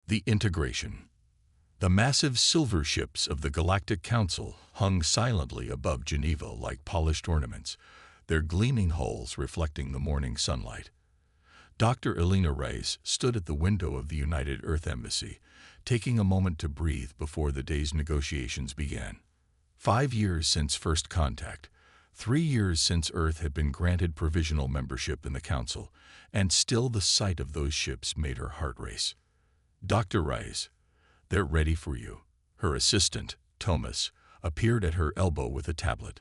The integration. The massive silver ships of the Galactic Council hung silently above Geneva like polished ornaments, their gleaming hulls reflecting the morning sunlight. Dr. Elena Reyes stood at the window of the United Earth Embassy, taking a moment to breathe before the day's negotiations began. 5 years since first contact, 3 years since Earth had been granted provisional membership in the Council, and still the sight of those ships made her heart race. Dr. Reyes, they're ready for you. Her assistant, Thomas, appeared at her elbow with a tablet.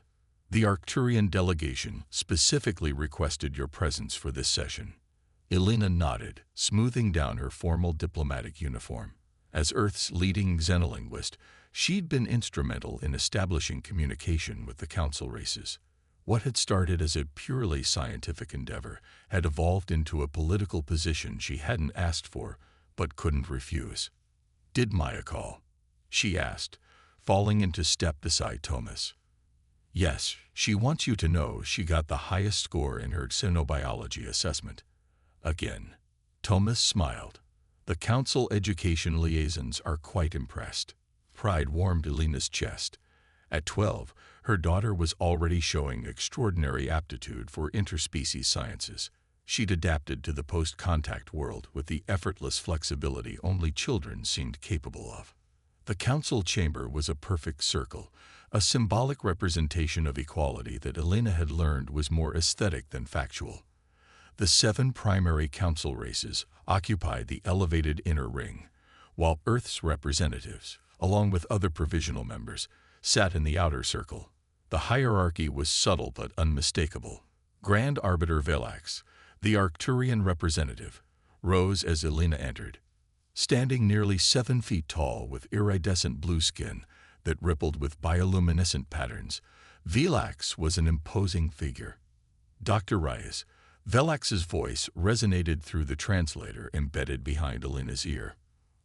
The Arcturian delegation specifically requested your presence for this session. Elena nodded, smoothing down her formal diplomatic uniform. As Earth's leading xenolinguist, she'd been instrumental in establishing communication with the Council races. What had started as a purely scientific endeavor had evolved into a political position she hadn't asked for but couldn't refuse. "Did Maya call?" she asked, falling into step beside Thomas. "Yes, she wants you to know she got the highest score in her xenobiology assessment." Again, Thomas smiled. The Council education liaisons are quite impressed. Pride warmed Elena's chest. At 12, her daughter was already showing extraordinary aptitude for interspecies sciences. She'd adapted to the post-contact world with the effortless flexibility only children seemed capable of. The Council chamber was a perfect circle, a symbolic representation of equality that Elena had learned was more aesthetic than factual. The 7 primary Council races occupied the elevated inner ring, while Earth's representatives, along with other provisional members, sat in the outer circle. The hierarchy was subtle but unmistakable. Grand Arbiter Velax, the Arcturian representative, rose as Elena entered. Standing nearly 7 feet tall with iridescent blue skin that rippled with bioluminescent patterns, Velax was an imposing figure. "Dr. Reyes," Velax's voice resonated through the translator embedded behind Elena's ear.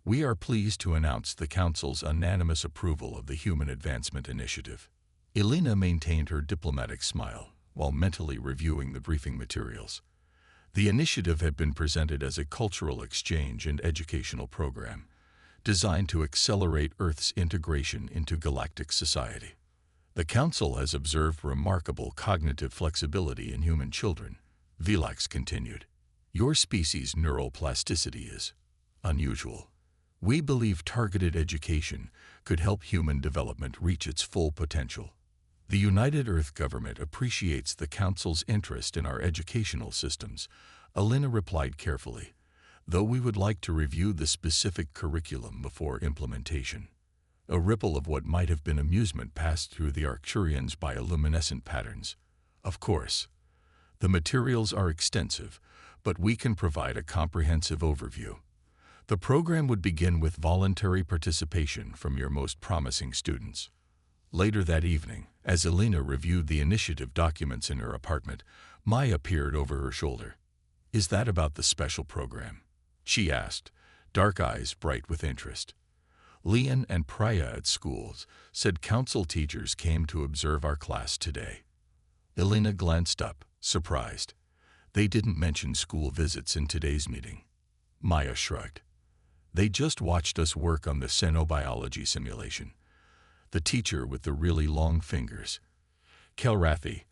"We are pleased to announce the Council's unanimous approval of the Human Advancement Initiative." Elena maintained her diplomatic smile while mentally reviewing the briefing materials. The initiative had been presented as a cultural exchange and educational program, designed to accelerate Earth's integration into galactic society. The Council has observed remarkable cognitive flexibility in human children, Velax continued. "Your species' neural plasticity is unusual. We believe targeted education could help human development reach its full potential. The United Earth government appreciates the Council's interest in our educational systems," Elena replied carefully, "though we would like to review the specific curriculum before implementation." A ripple of what might have been amusement passed through the Arcturians' bioluminescent patterns. "Of course. The materials are extensive, but we can provide a comprehensive overview. The program would begin with voluntary participation from your most promising students." Later that evening, as Elena reviewed the initiative documents in her apartment, Maya peered over her shoulder. "Is that about the special program?" she asked, dark eyes bright with interest. "Leon and Priya at schools said Council teachers came to observe our class today." Elena glanced up, surprised. "They didn't mention school visits in today's meeting." Maya shrugged. "They just watched us work on the xenobiology simulation. The teacher with the really long fingers, Kelrathi,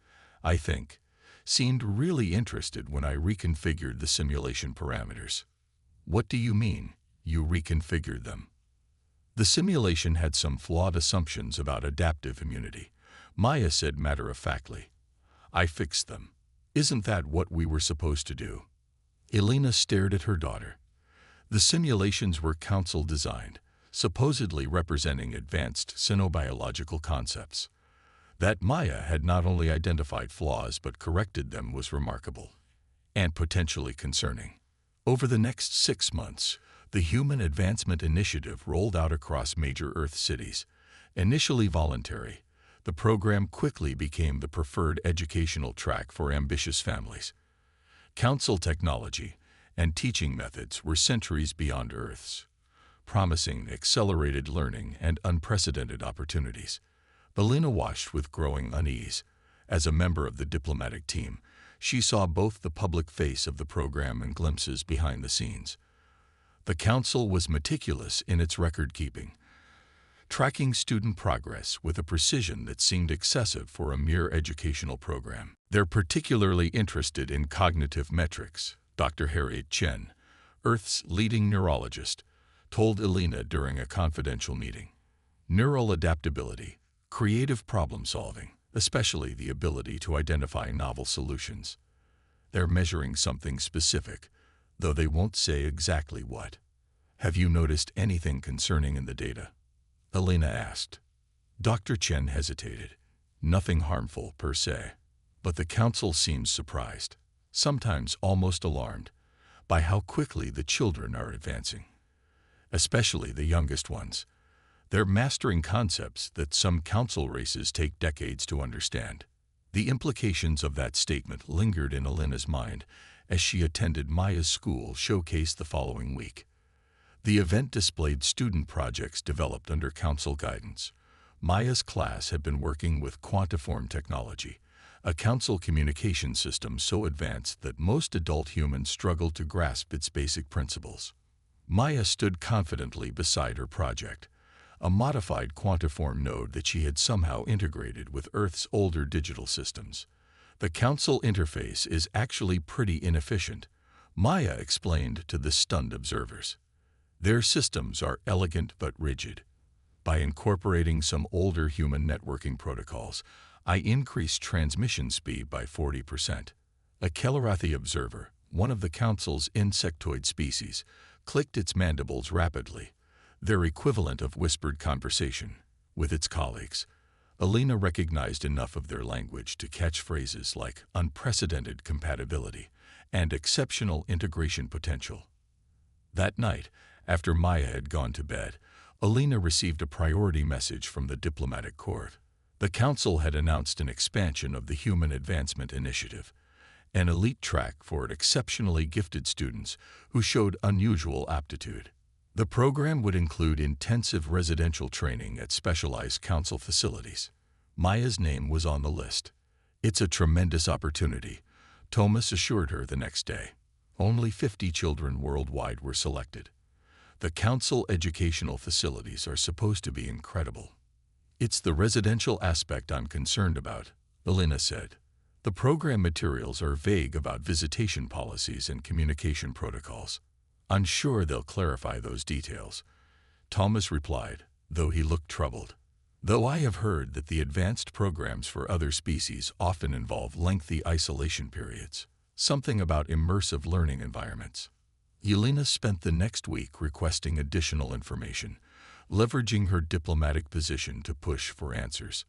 I think, seemed really interested when I reconfigured the simulation parameters." "What do you mean, you reconfigured them?" "The simulation had some flawed assumptions about adaptive immunity," Maya said matter-of-factly. "I fixed them. Isn't that what we were supposed to do?" Elena stared at her daughter. The simulations were Council-designed, supposedly representing advanced xenobiological concepts. That Maya had not only identified flaws but corrected them was remarkable and potentially concerning. Over the next 6 months, the Human Advancement Initiative rolled out across major Earth cities. Initially voluntary, the program quickly became the preferred educational track for ambitious families. Council technology and teaching methods were centuries beyond Earth's, promising accelerated learning and unprecedented opportunities. Elena watched with growing unease. As a member of the diplomatic team, she saw both the public face of the program and glimpses behind the scenes. The council was meticulous in its record-keeping, tracking student progress with a precision that seemed excessive for a mere educational program. They're particularly interested in cognitive metrics, Dr. Harriet Chen, Earth's leading neurologist, told Elena during a confidential meeting. Neural adaptability, creative problem-solving, especially the ability to identify novel solutions. They're measuring something specific, though they won't say exactly what. Have you noticed anything concerning in the data? Elena asked. Dr. Chen hesitated. Nothing harmful per se, but the council seems surprised, sometimes almost alarmed, by how quickly the children are advancing. Especially the youngest ones. They're mastering concepts that some council races take decades to understand. The implications of that statement lingered in Elena's mind as she attended Maya's school showcase the following week. The event displayed student projects developed under council guidance. Maya's class had been working with quantiform technology, a council communication system so advanced that most adult humans struggled to grasp its basic principles. Maya stood confidently beside her project, a modified quantiform node that she had somehow integrated with Earth's older digital systems. The council interface is actually pretty inefficient, Maya explained to the stunned observers. Their systems are elegant but rigid. By incorporating some older human networking protocols, I increased transmission speed by 40%. A Kelarathi observer, one of the council's insectoid species, clicked its mandibles rapidly, their equivalent of whispered conversation, with its colleagues. Elena recognized enough of their language to catch phrases like unprecedented compatibility and exceptional integration potential. That night, after Maya had gone to bed, Elena received a priority message from the diplomatic court. The council had announced an expansion of the Human Advancement Initiative, an elite track for exceptionally gifted students who showed unusual aptitude. The program would include intensive residential training at specialized council facilities. Maya's name was on the list. It's a tremendous opportunity, Thomas assured her the next day. Only 50 children worldwide were selected. The council educational facilities are supposed to be incredible. It's the residential aspect I'm concerned about, Elena said. The program materials are vague about visitation policies and communication protocols. I'm sure they'll clarify those details, Thomas replied, though he looked troubled. Though I have heard that the advanced programs for other species often involve lengthy isolation periods, something about immersive learning environments. Elena spent the next week requesting additional information, leveraging her diplomatic position to push for answers.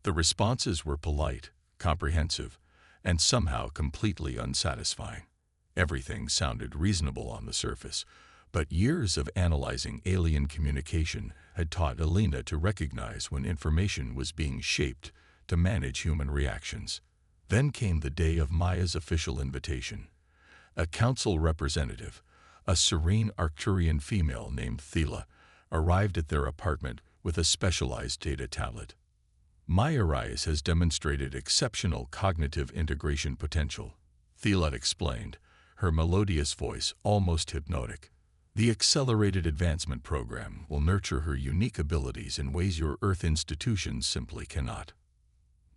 The responses were polite, comprehensive, and somehow completely unsatisfying. Everything sounded reasonable on the surface, but years of analyzing alien communication had taught Elena to recognize when information was being shaped to manage human reactions. Then came the day of Maya's official invitation. A council representative, a serene Arcturian female named Thela, arrived at their apartment with a specialized data tablet. Maya Rise has demonstrated exceptional cognitive integration potential, Thela explained, her melodious voice almost hypnotic. The Accelerated Advancement Program will nurture her unique abilities in ways your Earth institutions simply cannot.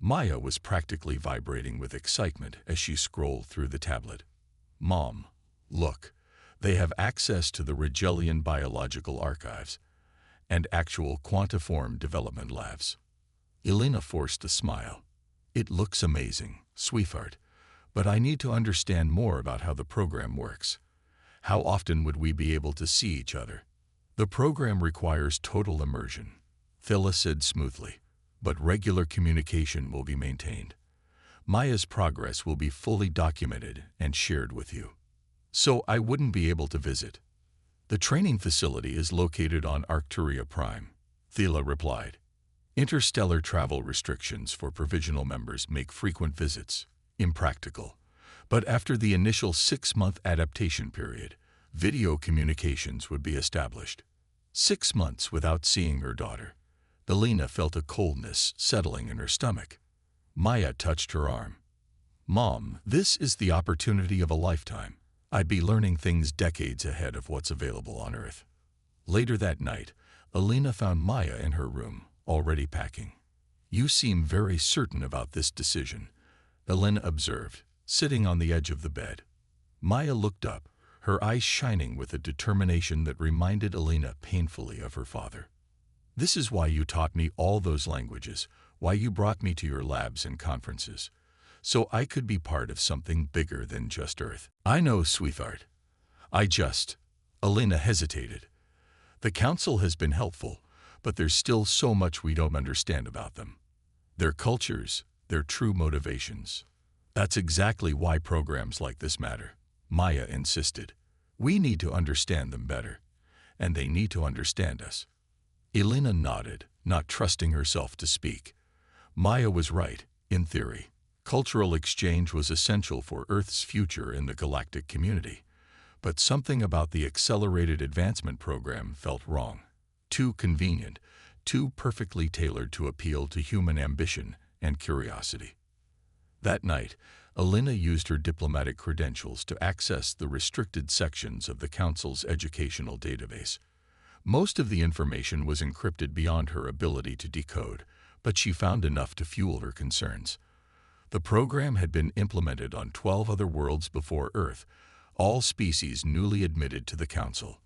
Maya was practically vibrating with excitement as she scrolled through the tablet. Mom, look, they have access to the Rigelian biological archives and actual quantiform development labs. Elena forced a smile. It looks amazing, sweetheart, but I need to understand more about how the program works. How often would we be able to see each other? The program requires total immersion, Thela said smoothly, but regular communication will be maintained. Maya's progress will be fully documented and shared with you. So I wouldn't be able to visit. The training facility is located on Arcturia Prime, Thela replied. Interstellar travel restrictions for provisional members make frequent visits impractical. But after the initial 6-month adaptation period, video communications would be established. 6 months without seeing her daughter. Elena felt a coldness settling in her stomach. Maya touched her arm. Mom, this is the opportunity of a lifetime. I'd be learning things decades ahead of what's available on Earth. Later that night, Alina found Maya in her room, already packing. You seem very certain about this decision, Alina observed, sitting on the edge of the bed. Maya looked up, her eyes shining with a determination that reminded Alina painfully of her father. This is why you taught me all those languages, why you brought me to your labs and conferences, so I could be part of something bigger than just Earth. I know, sweetheart. Alina hesitated. The Council has been helpful, but there's still so much we don't understand about them. Their cultures, their true motivations. That's exactly why programs like this matter, Maya insisted. We need to understand them better, and they need to understand us. Alina nodded, not trusting herself to speak. Maya was right, in theory. Cultural exchange was essential for Earth's future in the galactic community. But something about the Accelerated Advancement Program felt wrong. Too convenient, too perfectly tailored to appeal to human ambition and curiosity. That night, Alina used her diplomatic credentials to access the restricted sections of the Council's educational database. Most of the information was encrypted beyond her ability to decode, but she found enough to fuel her concerns. The program had been implemented on 12 other worlds before Earth, all species newly admitted to the Council.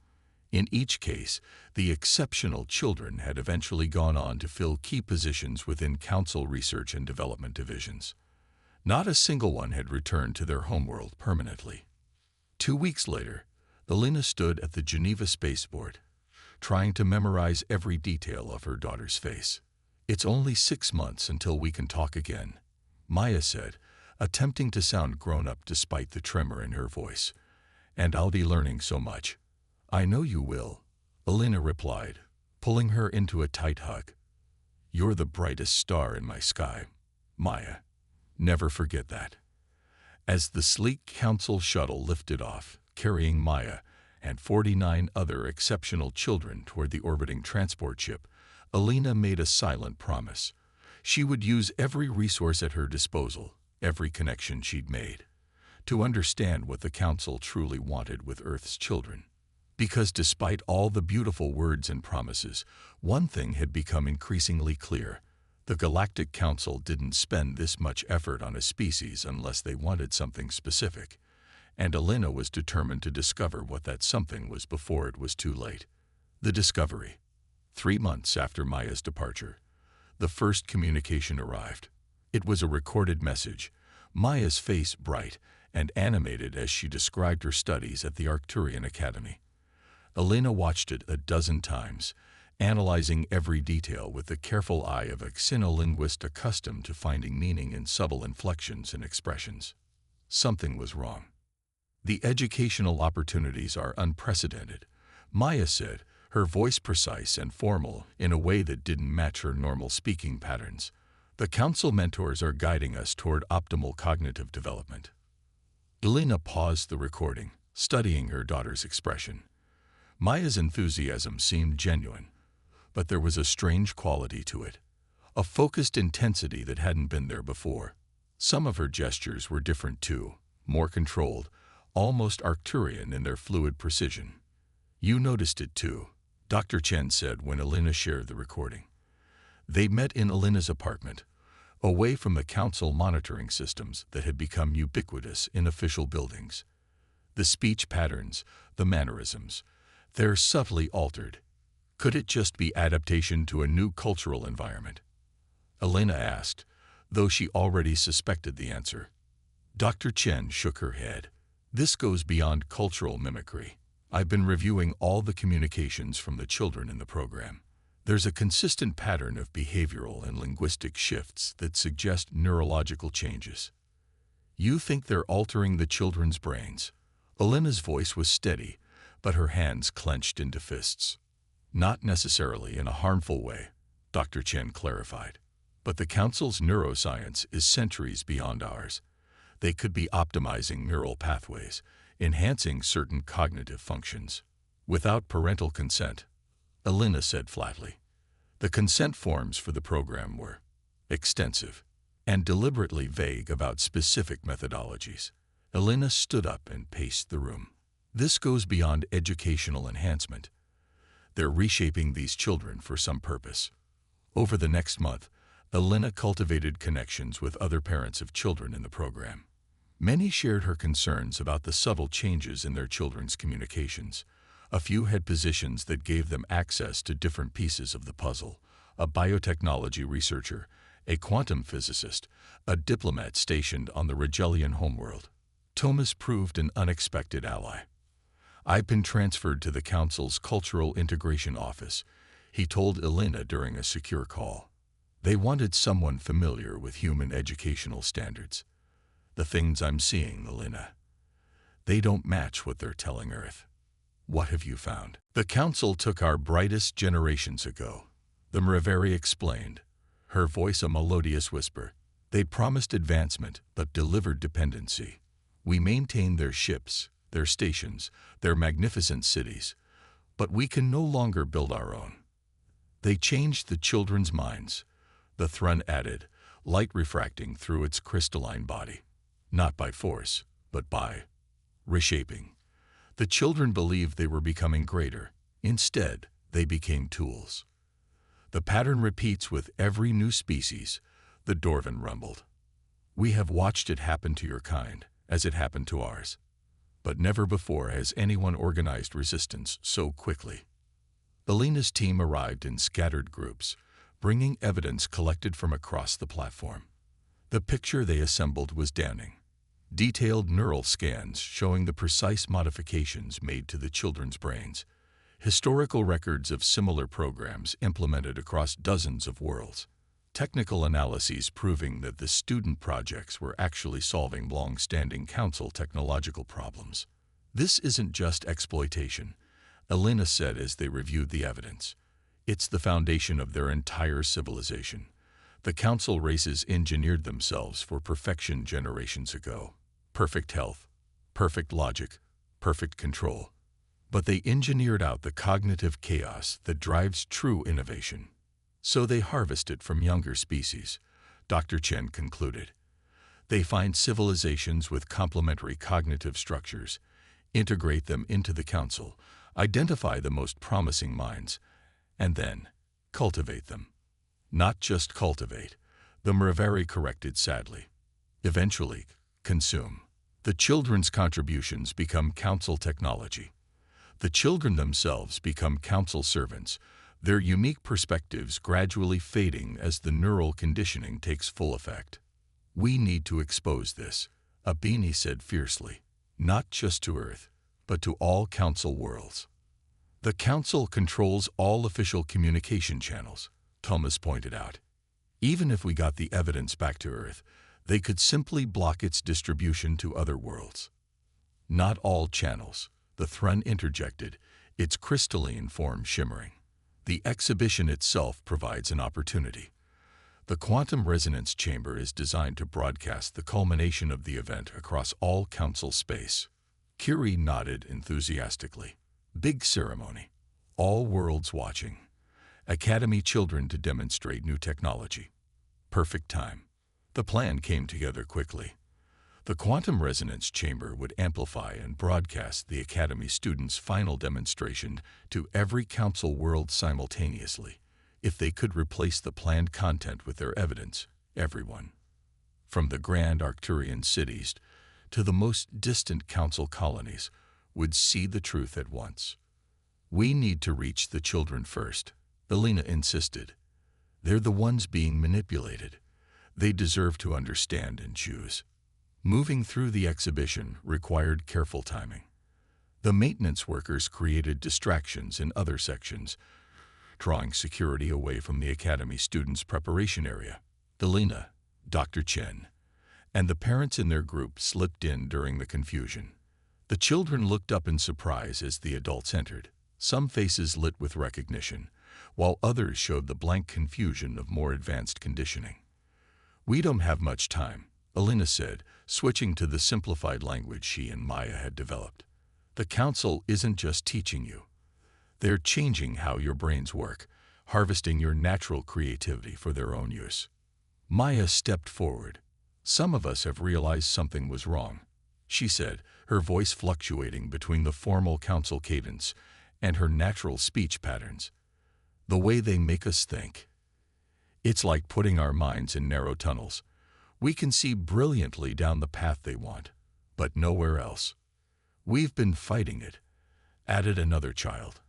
In each case, the exceptional children had eventually gone on to fill key positions within Council research and development divisions. Not a single one had returned to their homeworld permanently. 2 weeks later, Alina stood at the Geneva spaceport, trying to memorize every detail of her daughter's face. "It's only 6 months until we can talk again," Maya said, attempting to sound grown-up despite the tremor in her voice. "And I'll be learning so much." "I know you will," Alina replied, pulling her into a tight hug. "You're the brightest star in my sky, Maya. Never forget that." As the sleek Council shuttle lifted off, carrying Maya and 49 other exceptional children toward the orbiting transport ship, Alina made a silent promise. She would use every resource at her disposal, every connection she'd made, to understand what the Council truly wanted with Earth's children. Because despite all the beautiful words and promises, one thing had become increasingly clear. The Galactic Council didn't spend this much effort on a species unless they wanted something specific, and Alina was determined to discover what that something was before it was too late. The discovery. 3 months after Maya's departure, the first communication arrived. It was a recorded message, Maya's face bright and animated as she described her studies at the Arcturian Academy. Alina watched it a dozen times, analyzing every detail with the careful eye of a xenolinguist accustomed to finding meaning in subtle inflections and expressions. Something was wrong. "The educational opportunities are unprecedented," Maya said, her voice precise and formal in a way that didn't match her normal speaking patterns. "The Council mentors are guiding us toward optimal cognitive development." Alina paused the recording, studying her daughter's expression. Maya's enthusiasm seemed genuine, but there was a strange quality to it, a focused intensity that hadn't been there before. Some of her gestures were different too, more controlled, almost Arcturian in their fluid precision. "You noticed it too," Dr. Chen said when Alina shared the recording. They met in Alina's apartment, away from the Council monitoring systems that had become ubiquitous in official buildings. The speech patterns, the mannerisms, they're subtly altered. Could it just be adaptation to a new cultural environment? Alina asked, though she already suspected the answer. Dr. Chen shook her head. "This goes beyond cultural mimicry. I've been reviewing all the communications from the children in the program. There's a consistent pattern of behavioral and linguistic shifts that suggest neurological changes." "You think they're altering the children's brains?" Alina's voice was steady, but her hands clenched into fists. "Not necessarily in a harmful way," Dr. Chen clarified. "But the Council's neuroscience is centuries beyond ours. They could be optimizing neural pathways, enhancing certain cognitive functions. Without parental consent," Alina said flatly. The consent forms for the program were extensive and deliberately vague about specific methodologies. Elena stood up and paced the room. This goes beyond educational enhancement. They're reshaping these children for some purpose. Over the next month, Elena cultivated connections with other parents of children in the program. Many shared her concerns about the subtle changes in their children's communications. A few had positions that gave them access to different pieces of the puzzle: a biotechnology researcher, a quantum physicist, a diplomat stationed on the Regelian homeworld. Thomas proved an unexpected ally. "I've been transferred to the Council's Cultural Integration Office," he told Elena during a secure call. They wanted someone familiar with human educational standards. "The things I'm seeing, Elena, they don't match what they're telling Earth." "What have you found?" "The Council took our brightest generations ago," the Mreveri explained, her voice a melodious whisper. "They promised advancement but delivered dependency. We maintained their ships, their stations, their magnificent cities, but we can no longer build our own." "They changed the children's minds," the Thrun added, light refracting through its crystalline body. "Not by force, but by reshaping." The children believed they were becoming greater. Instead, they became tools. "The pattern repeats with every new species," the Dorvan rumbled. "We have watched it happen to your kind, as it happened to ours. But never before has anyone organized resistance so quickly." Elena's team arrived in scattered groups, bringing evidence collected from across the platform. The picture they assembled was damning. Detailed neural scans showing the precise modifications made to the children's brains. Historical records of similar programs implemented across dozens of worlds. Technical analyses proving that the student projects were actually solving long-standing Council technological problems. "This isn't just exploitation," Elena said as they reviewed the evidence. "It's the foundation of their entire civilization. The Council races engineered themselves for perfection generations ago. Perfect health, perfect logic, perfect control. But they engineered out the cognitive chaos that drives true innovation. So they harvest it from younger species," Dr. Chen concluded. "They find civilizations with complementary cognitive structures, integrate them into the Council, identify the most promising minds, and then cultivate them." "Not just cultivate," the Mreveri corrected sadly. "Eventually, consume." The children's contributions become Council technology. The children themselves become Council servants, their unique perspectives gradually fading as the neural conditioning takes full effect. "We need to expose this," Abini said fiercely, "not just to Earth, but to all Council worlds." "The Council controls all official communication channels," Thomas pointed out. "Even if we got the evidence back to Earth, they could simply block its distribution to other worlds." "Not all channels," the Thrun interjected, its crystalline form shimmering. "The exhibition itself provides an opportunity. The quantum resonance chamber is designed to broadcast the culmination of the event across all Council space." Curie nodded enthusiastically. "Big ceremony. All worlds watching. Academy children to demonstrate new technology. Perfect time." The plan came together quickly. The quantum resonance chamber would amplify and broadcast the Academy students' final demonstration to every Council world simultaneously. If they could replace the planned content with their evidence, everyone, from the grand Arcturian cities to the most distant Council colonies, would see the truth at once. "We need to reach the children first," Elena insisted. "They're the ones being manipulated. They deserve to understand and choose." Moving through the exhibition required careful timing. The maintenance workers created distractions in other sections, drawing security away from the Academy students' preparation area. Elena, Dr. Chen, and the parents in their group slipped in during the confusion. The children looked up in surprise as the adults entered, some faces lit with recognition, while others showed the blank confusion of more advanced conditioning. "We don't have much time," Elena said, switching to the simplified language she and Maya had developed. "The Council isn't just teaching you. They're changing how your brains work, harvesting your natural creativity for their own use." Maya stepped forward. "Some of us have realized something was wrong." she said, her voice fluctuating between the formal council cadence and her natural speech patterns. The way they make us think. It's like putting our minds in narrow tunnels. We can see brilliantly down the path they want, but nowhere else. We've been fighting it, added another child,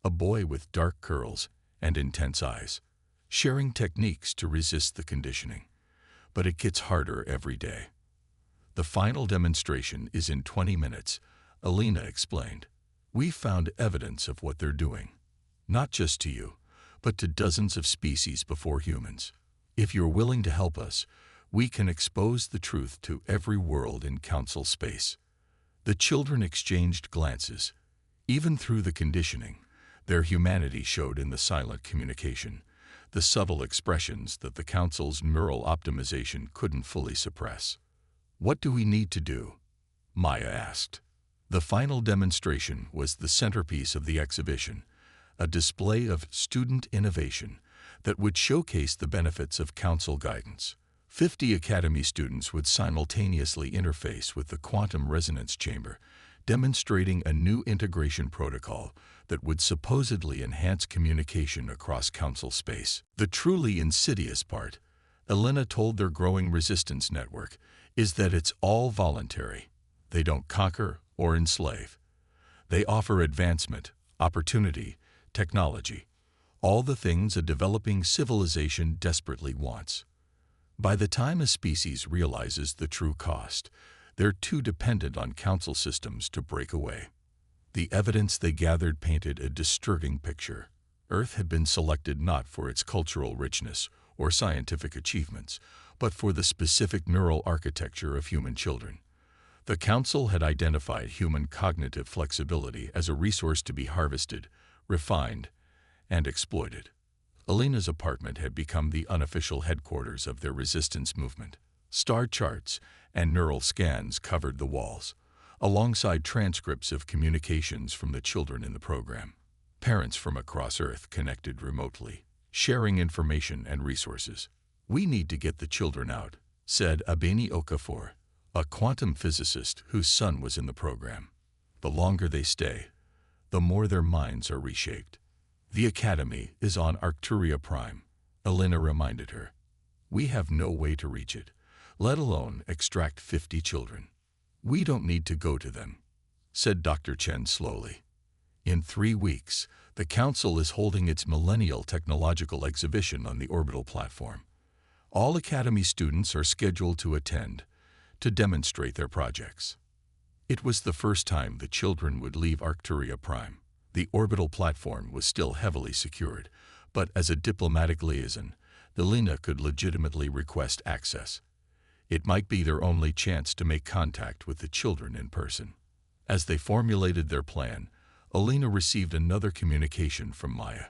a boy with dark curls and intense eyes, sharing techniques to resist the conditioning. But it gets harder every day. The final demonstration is in 20 minutes, Alina explained. We found evidence of what they're doing, not just to you, but to dozens of species before humans. If you're willing to help us, we can expose the truth to every world in council space. The children exchanged glances. Even through the conditioning, their humanity showed in the silent communication, the subtle expressions that the council's neural optimization couldn't fully suppress. What do we need to do? Maya asked. The final demonstration was the centerpiece of the exhibition, a display of student innovation that would showcase the benefits of council guidance. 50 Academy students would simultaneously interface with the quantum resonance chamber, demonstrating a new integration protocol that would supposedly enhance communication across council space. The truly insidious part, Alina told their growing resistance network, is that it's all voluntary. They don't conquer or enslave. They offer advancement, opportunity, technology, all the things a developing civilization desperately wants. By the time a species realizes the true cost, they're too dependent on council systems to break away. The evidence they gathered painted a disturbing picture. Earth had been selected not for its cultural richness or scientific achievements, but for the specific neural architecture of human children. The Council had identified human cognitive flexibility as a resource to be harvested, refined, and exploited. Alina's apartment had become the unofficial headquarters of their resistance movement. Star charts and neural scans covered the walls, alongside transcripts of communications from the children in the program. Parents from across Earth connected remotely, sharing information and resources. "We need to get the children out," said Abeni Okafor, a quantum physicist whose son was in the program. "The longer they stay, the more their minds are reshaped." "The Academy is on Arcturia Prime," Alina reminded her. "We have no way to reach it, let alone extract 50 children." "We don't need to go to them," said Dr. Chen slowly. "In 3 weeks, the Council is holding its Millennial Technological Exhibition on the orbital platform. All Academy students are scheduled to attend, to demonstrate their projects." It was the first time the children would leave Arcturia Prime. The orbital platform was still heavily secured, but as a diplomatic liaison, Alina could legitimately request access. It might be their only chance to make contact with the children in person. As they formulated their plan, Alina received another communication from Maya.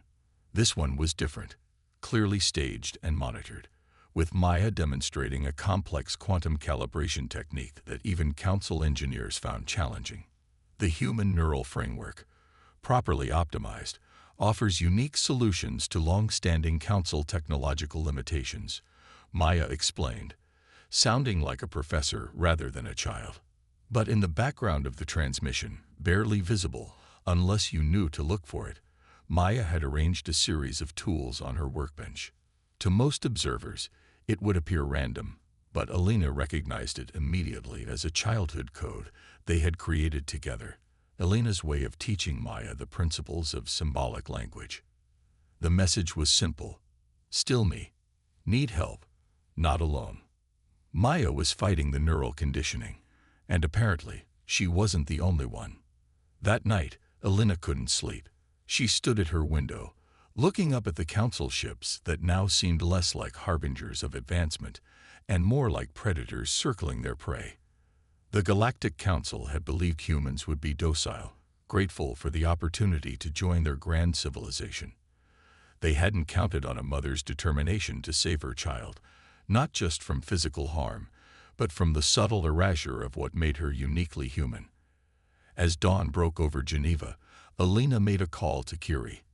This one was different, clearly staged and monitored, with Maya demonstrating a complex quantum calibration technique that even Council engineers found challenging. The human neural framework, properly optimized, offers unique solutions to long-standing Council technological limitations, Maya explained, sounding like a professor rather than a child. But in the background of the transmission, barely visible unless you knew to look for it, Maya had arranged a series of tools on her workbench. To most observers, it would appear random, but Alina recognized it immediately as a childhood code they had created together. Alina's way of teaching Maya the principles of symbolic language. The message was simple: still me. Need help. Not alone. Maya was fighting the neural conditioning, and apparently she wasn't the only one. That night, Alina couldn't sleep. She stood at her window, looking up at the Council ships that now seemed less like harbingers of advancement and more like predators circling their prey. The Galactic Council had believed humans would be docile, grateful for the opportunity to join their grand civilization. They hadn't counted on a mother's determination to save her child, not just from physical harm, but from the subtle erasure of what made her uniquely human. As dawn broke over Geneva, Alina made a call to Curie.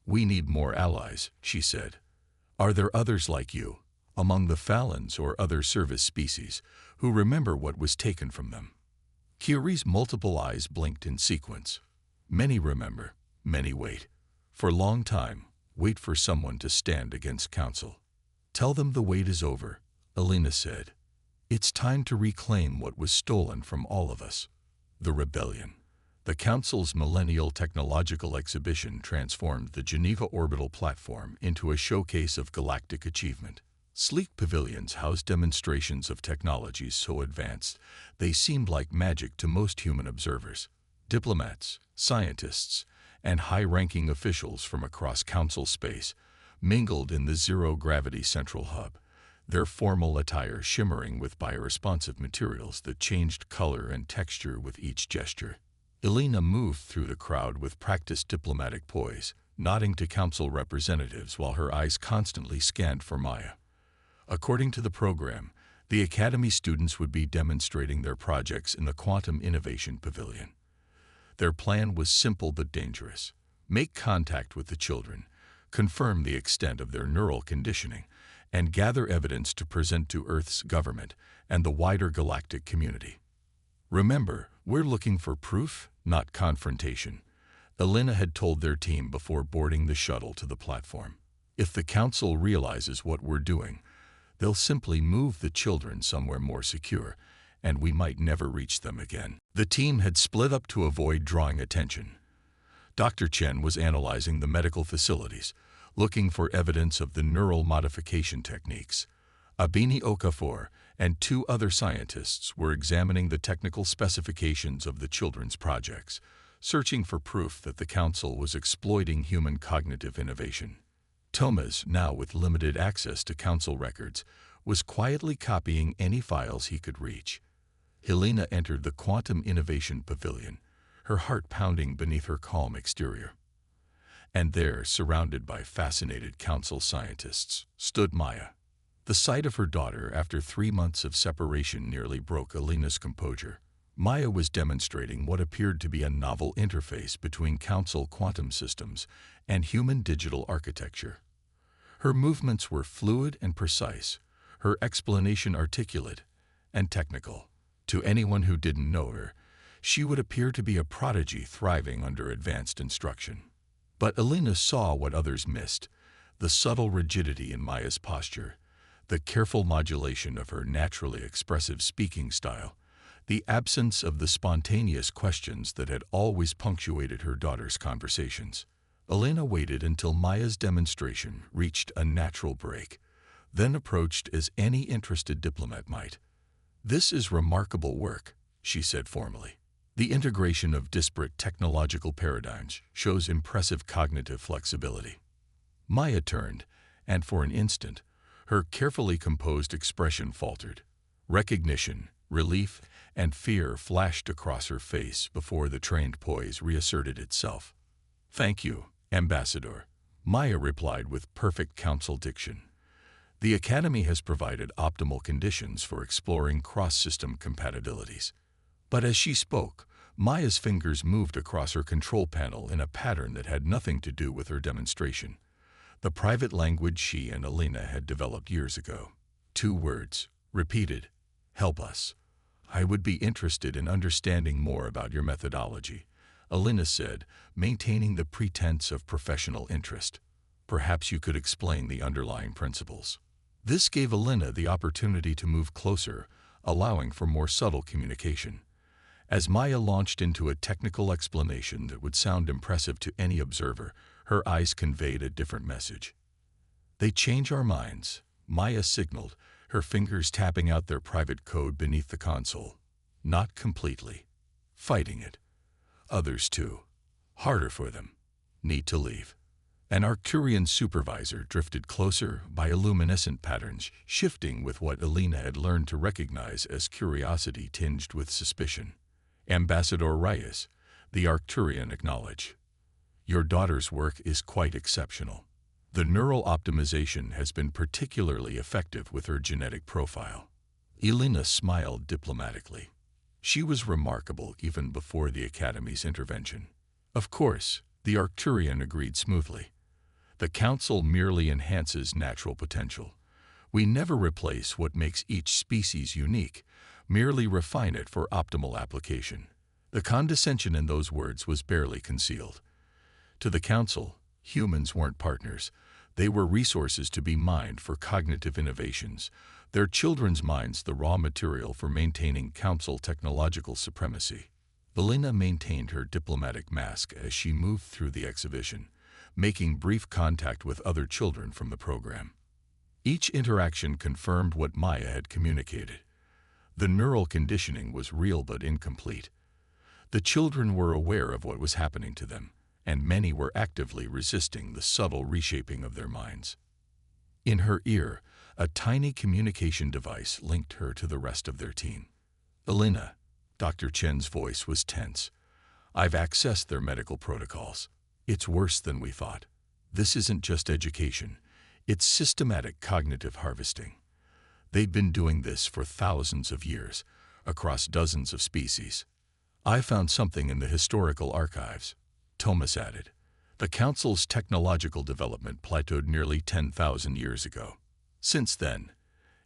"We need more allies," she said. "Are there others like you, among the Phalans or other service species, who remember what was taken from them?" Curie's multiple eyes blinked in sequence. Many remember, many wait. For a long time, wait for someone to stand against Council. Tell them the wait is over, Elena said. It's time to reclaim what was stolen from all of us. The rebellion. The Council's Millennial Technological Exhibition transformed the Geneva orbital platform into a showcase of galactic achievement. Sleek pavilions housed demonstrations of technologies so advanced they seemed like magic to most human observers. Diplomats, scientists, and high-ranking officials from across Council space mingled in the zero-gravity central hub, their formal attire shimmering with bioresponsive materials that changed color and texture with each gesture. Elena moved through the crowd with practiced diplomatic poise, nodding to Council representatives while her eyes constantly scanned for Maya. According to the program, the Academy students would be demonstrating their projects in the Quantum Innovation Pavilion. Their plan was simple but dangerous. Make contact with the children, confirm the extent of their neural conditioning, and gather evidence to present to Earth's government and the wider galactic community. Remember, we're looking for proof, not confrontation, Elena had told their team before boarding the shuttle to the platform. If the Council realizes what we're doing, they'll simply move the children somewhere more secure, and we might never reach them again. The team had split up to avoid drawing attention. Dr. Chen was analyzing the medical facilities, looking for evidence of the neural modification techniques. Abini Okafor and two other scientists were examining the technical specifications of the children's projects, searching for proof that the Council was exploiting human cognitive innovation. Thomas, now with limited access to Council records, was quietly copying any files he could reach. Helena entered the Quantum Innovation Pavilion, her heart pounding beneath her calm exterior. And there, surrounded by fascinated Council scientists, stood Maya. The sight of her daughter after 3 months of separation nearly broke Elena's composure. Maya was demonstrating what appeared to be a novel interface between Council quantum systems and human digital architecture. Her movements were fluid and precise, her explanation articulate and technical. To anyone who didn't know her, she would appear to be a prodigy thriving under advanced instruction. But Elena saw what others missed: the subtle rigidity in Maya's posture, the careful modulation of her naturally expressive speaking style, the absence of the spontaneous questions that had always punctuated her daughter's conversations. Elena waited until Maya's demonstration reached a natural break, then approached as any interested diplomat might. "This is remarkable work," she said formally. "The integration of disparate technological paradigms shows impressive cognitive flexibility." Maya turned, and for an instant, her carefully composed expression faltered. Recognition, relief, and fear flashed across her face before the trained poise reasserted itself. "Thank you, Ambassador," Maya replied with perfect Council diction. "The Academy has provided optimal conditions for exploring cross-system compatibilities." But as she spoke, Maya's fingers moved across her control panel in a pattern that had nothing to do with her demonstration. The private language she and Elena had developed years ago. 2 words, repeated: "Help us." "I would be interested in understanding more about your methodology," Elena said, maintaining the pretense of professional interest. "Perhaps you could explain the underlying principles." This gave Elena the opportunity to move closer, allowing for more subtle communication. As Maya launched into a technical explanation that would sound impressive to any observer, her eyes conveyed a different message. "They change our minds," Maya signaled, her fingers tapping out their private code beneath the console. "Not completely. Fighting it. Others too. Harder for them. Need to leave." An Arcturian supervisor drifted closer, bioluminescent patterns shifting with what Elena had learned to recognize as curiosity tinged with suspicion. "Ambassador Reyes," the Arcturian acknowledged. "Your daughter's work is quite exceptional. The neural optimization has been particularly effective with her genetic profile." Elena smiled diplomatically. She was remarkable even before the Academy's intervention. "Of course," the Arcturian agreed smoothly. "The Council merely enhances natural potential. We never replace what makes each species unique, merely refine it for optimal application. The condescension in those words was barely concealed. To the Council, humans weren't partners. They were resources to be mined for cognitive innovations, their children's minds the raw material for maintaining Council technological supremacy. Elena maintained her diplomatic mask as she moved through the exhibition, making brief contact with other children from the program. Each interaction confirmed what Maya had communicated. The neural conditioning was real but incomplete. The children were aware of what was happening to them, and many were actively resisting the subtle reshaping of their minds. In her ear, a tiny communication device linked her to the rest of their team. Elena, Dr. Chen's voice was tense. I've accessed their medical protocols. It's worse than we thought. This isn't just education. It's systematic cognitive harvesting. They've been doing this for thousands of years, across dozens of species. I found something in the historical archives, Thomas added. The Council's technological development plateaued nearly 10,000 years ago. Since then,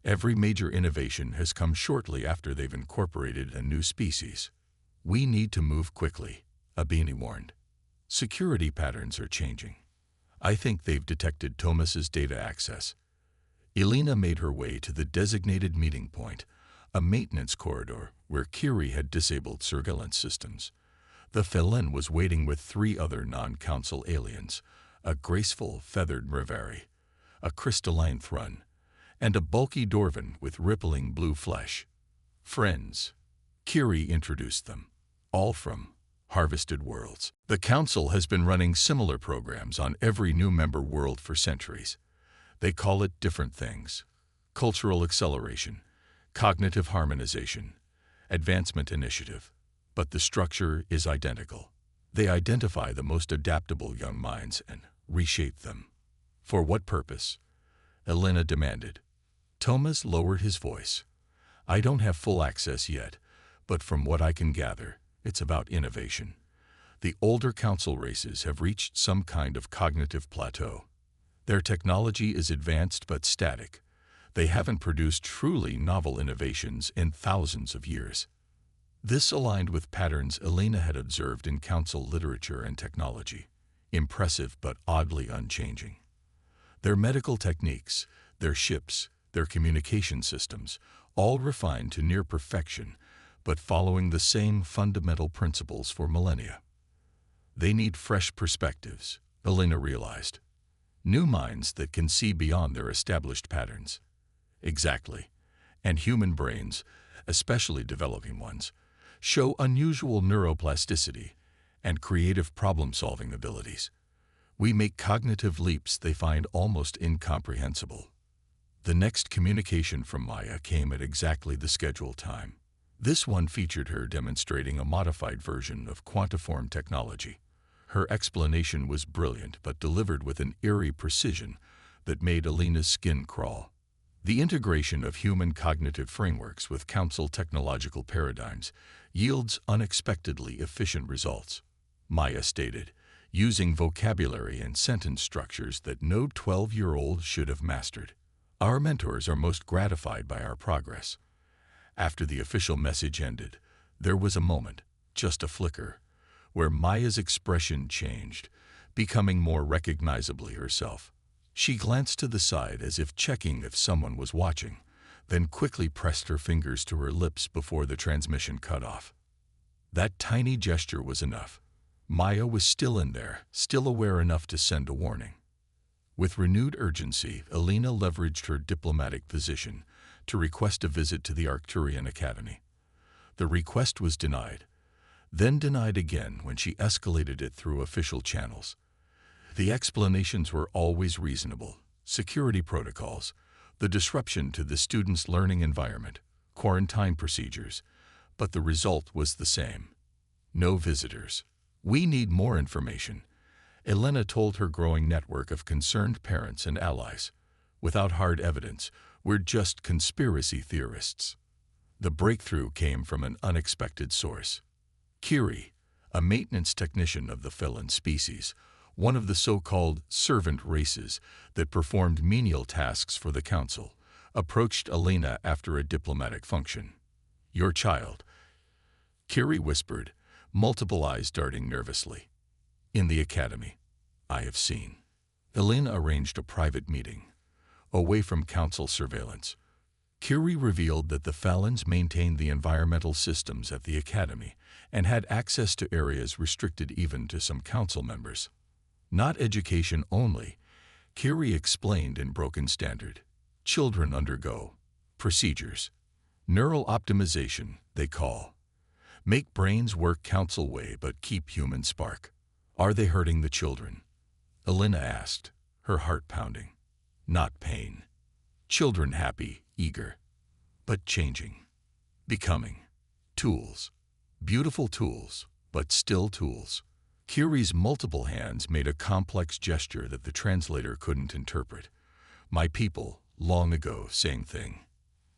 every major innovation has come shortly after they've incorporated a new species. We need to move quickly, Abini warned. Security patterns are changing. I think they've detected Thomas's data access. Elena made her way to the designated meeting point, a maintenance corridor where Kiri had disabled surveillance systems. The Felin was waiting with 3 other non-Council aliens, a graceful, feathered Mravari, a crystalline Thrun, and a bulky Dorvan with rippling blue flesh. Friends, Kiri introduced them, all from harvested worlds. The Council has been running similar programs on every new member world for centuries. They call it different things: cultural acceleration, cognitive harmonization, advancement initiative. But the structure is identical. They identify the most adaptable young minds and reshape them. For what purpose? Elena demanded. Thomas lowered his voice. I don't have full access yet, but from what I can gather, it's about innovation. The older Council races have reached some kind of cognitive plateau. Their technology is advanced but static. They haven't produced truly novel innovations in thousands of years. This aligned with patterns Elena had observed in Council literature and technology, impressive but oddly unchanging. Their medical techniques, their ships, their communication systems, all refined to near perfection, but following the same fundamental principles for millennia. They need fresh perspectives, Elena realized. New minds that can see beyond their established patterns. Exactly. And human brains, especially developing ones, show unusual neuroplasticity and creative problem-solving abilities. We make cognitive leaps they find almost incomprehensible. The next communication from Maya came at exactly the scheduled time. This one featured her demonstrating a modified version of quantiform technology. Her explanation was brilliant but delivered with an eerie precision that made Elena's skin crawl. The integration of human cognitive frameworks with Council technological paradigms yields unexpectedly efficient results, Maya stated, using vocabulary and sentence structures that no 12-year-old should have mastered. Our mentors are most gratified by our progress. After the official message ended, there was a moment, just a flicker, where Maya's expression changed, becoming more recognizably herself. She glanced to the side as if checking if someone was watching, then quickly pressed her fingers to her lips before the transmission cut off. That tiny gesture was enough. Maya was still in there, still aware enough to send a warning. With renewed urgency, Elena leveraged her diplomatic position to request a visit to the Arcturian Academy. The request was denied, then denied again when she escalated it through official channels. The explanations were always reasonable: security protocols, the disruption to the students' learning environment, quarantine procedures, but the result was the same. No visitors. We need more information, Elena told her growing network of concerned parents and allies. Without hard evidence, we're just conspiracy theorists. The breakthrough came from an unexpected source. Kiri, a maintenance technician of the Felin species, one of the so-called servant races that performed menial tasks for the Council, approached Elena after a diplomatic function. Your child, Curie whispered, multiple eyes darting nervously. In the academy, I have seen. Elena arranged a private meeting, away from council surveillance. Curie revealed that the Falins maintained the environmental systems at the academy and had access to areas restricted even to some council members. Not education only, Curie explained in broken standard. Children undergo procedures. Neural optimization, they call. Make brains work council way but keep human spark. Are they hurting the children? Elena asked, her heart pounding. Not pain. Children happy, eager, but changing. Becoming. Tools. Beautiful tools, but still tools. Curie's multiple hands made a complex gesture that the translator couldn't interpret. My people, long ago, same thing.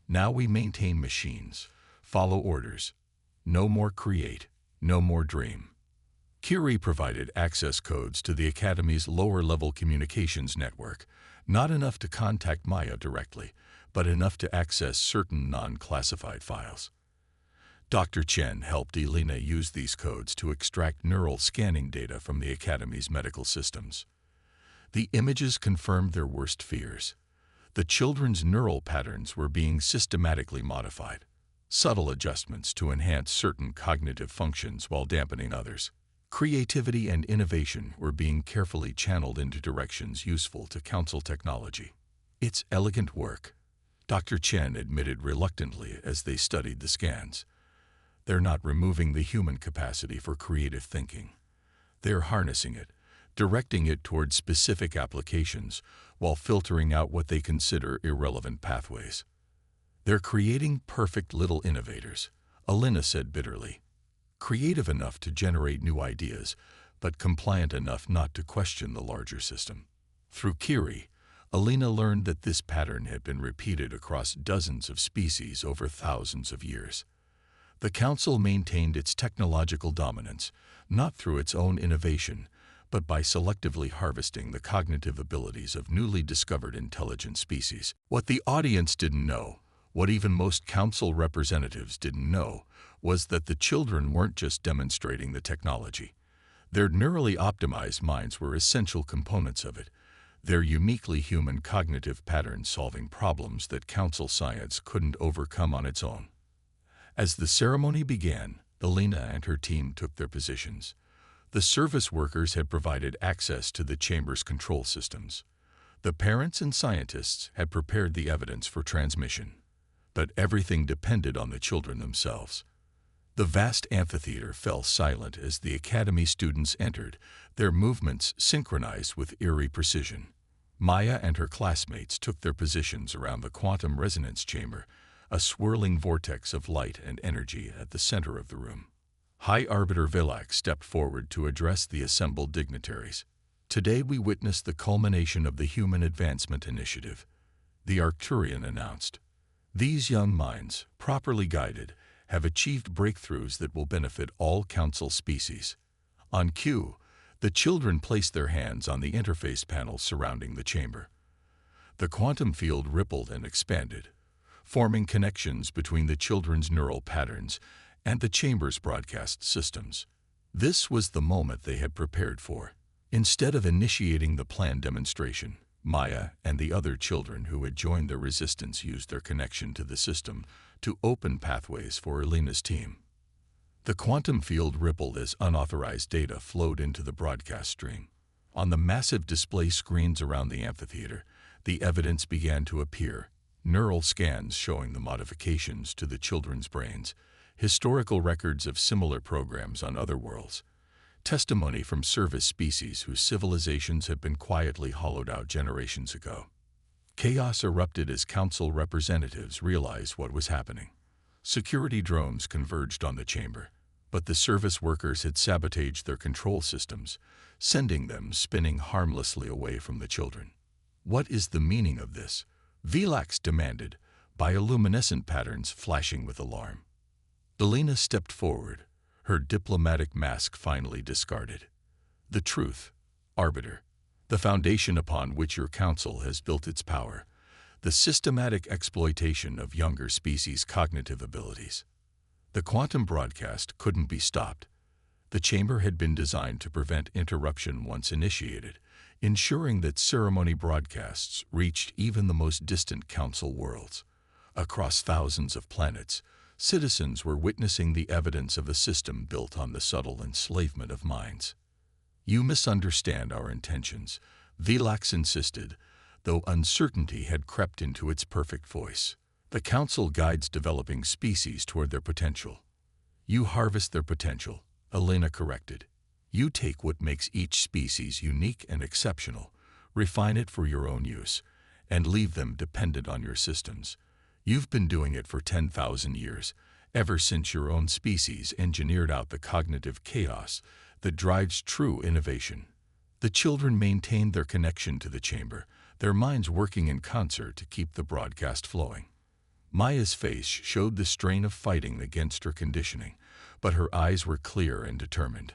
Now we maintain machines, follow orders. No more create, no more dream. Curie provided access codes to the Academy's lower-level communications network, not enough to contact Maya directly, but enough to access certain non-classified files. Dr. Chen helped Elena use these codes to extract neural scanning data from the Academy's medical systems. The images confirmed their worst fears. The children's neural patterns were being systematically modified, subtle adjustments to enhance certain cognitive functions while dampening others. Creativity and innovation were being carefully channeled into directions useful to council technology. It's elegant work, Dr. Chen admitted reluctantly as they studied the scans. They're not removing the human capacity for creative thinking. They're harnessing it, directing it toward specific applications while filtering out what they consider irrelevant pathways. They're creating perfect little innovators, Elena said bitterly. Creative enough to generate new ideas, but compliant enough not to question the larger system. Through Curie, Elena learned that this pattern had been repeated across dozens of species over thousands of years. The Council maintained its technological dominance, not through its own innovation, but by selectively harvesting the cognitive abilities of newly discovered intelligent species. What the audience didn't know, what even most Council representatives didn't know, was that the children weren't just demonstrating the technology. Their neurally optimized minds were essential components of it, their uniquely human cognitive patterns solving problems that Council science couldn't overcome on its own. As the ceremony began, Elena and her team took their positions. The service workers had provided access to the chamber's control systems. The parents and scientists had prepared the evidence for transmission. But everything depended on the children themselves. The vast amphitheater fell silent as the Academy students entered, their movements synchronized with eerie precision. Maya and her classmates took their positions around the quantum resonance chamber, a swirling vortex of light and energy at the center of the room. High Arbiter Villac stepped forward to address the assembled dignitaries. Today we witness the culmination of the Human Advancement Initiative, the Arcturian announced. These young minds, properly guided, have achieved breakthroughs that will benefit all Council species. On cue, the children placed their hands on the interface panels surrounding the chamber. The quantum field rippled and expanded, forming connections between the children's neural patterns and the chamber's broadcast systems. This was the moment they had prepared for. Instead of initiating the planned demonstration, Maya and the other children who had joined the resistance used their connection to the system to open pathways for Elena's team. The quantum field rippled as unauthorized data flowed into the broadcast stream. On the massive display screens around the amphitheater, the evidence began to appear, neural scans showing the modifications to the children's brains, historical records of similar programs on other worlds, testimony from service species whose civilizations had been quietly hollowed out generations ago. Chaos erupted as Council representatives realized what was happening. Security drones converged on the chamber, but the service workers had sabotaged their control systems, sending them spinning harmlessly away from the children. What is the meaning of this? Vilax demanded, bioluminescent patterns flashing with alarm. Elena stepped forward, her diplomatic mask finally discarded. The truth, Arbiter, the foundation upon which your Council has built its power, the systematic exploitation of younger species' cognitive abilities. The quantum broadcast couldn't be stopped. The chamber had been designed to prevent interruption once initiated, ensuring that ceremony broadcasts reached even the most distant council worlds. Across thousands of planets, citizens were witnessing the evidence of a system built on the subtle enslavement of minds. "You misunderstand our intentions," Velax insisted, though uncertainty had crept into its perfect voice. "The Council guides developing species toward their potential. You harvest their potential," Elena corrected. "You take what makes each species unique and exceptional, refine it for your own use, and leave them dependent on your systems. You've been doing it for 10,000 years, ever since your own species engineered out the cognitive chaos that drives true innovation." The children maintained their connection to the chamber, their minds working in concert to keep the broadcast flowing. Maya's face showed the strain of fighting against her conditioning, but her eyes were clear and determined.